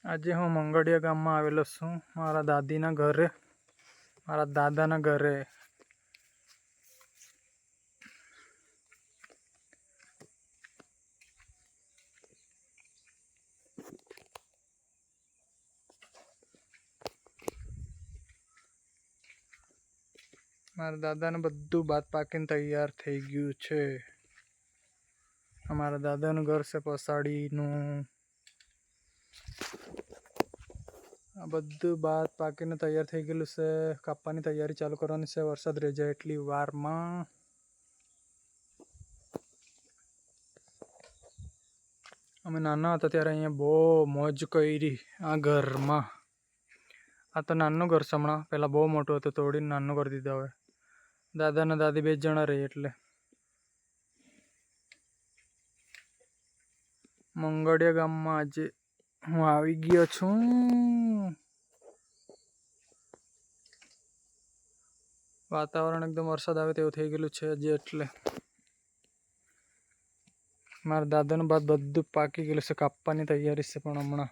આજે હું મંગળિયા ગામમાં આવેલો છું મારા દાદીના ઘરે, મારા દાદાના ઘરે. મારા દાદાને બધું ભાત પાકીને તૈયાર થઈ ગયું છે. અમારા દાદાનું ઘર છે પસાડીનું. આ બધું ભાત પાકીને તૈયાર થઈ ગયેલું છે. કાપવાની તૈયારી ચાલુ કરવાની છે વરસાદ રહી જાય એટલી વારમાં. અમે નાના હતા ત્યારે અહીંયા બહુ મોજ કરી આ ઘરમાં. આ તો નાનું ઘર છે હમણાં, પહેલાં બહુ મોટું હતું, તોડીને નાનું કરી દીધા. હવે દાદા ને દાદી 2 જણા રહી એટલે. મંગળિયા ગામમાં આજે હું આવી ગયો છું. વાતાવરણ એકદમ વરસાદ આવે તેવું થઈ ગયેલું છે હજી એટલે. મારા દાદાનું ભાત બધું પાકી ગયેલું છે, કાપવાની તૈયારી છે પણ હમણાં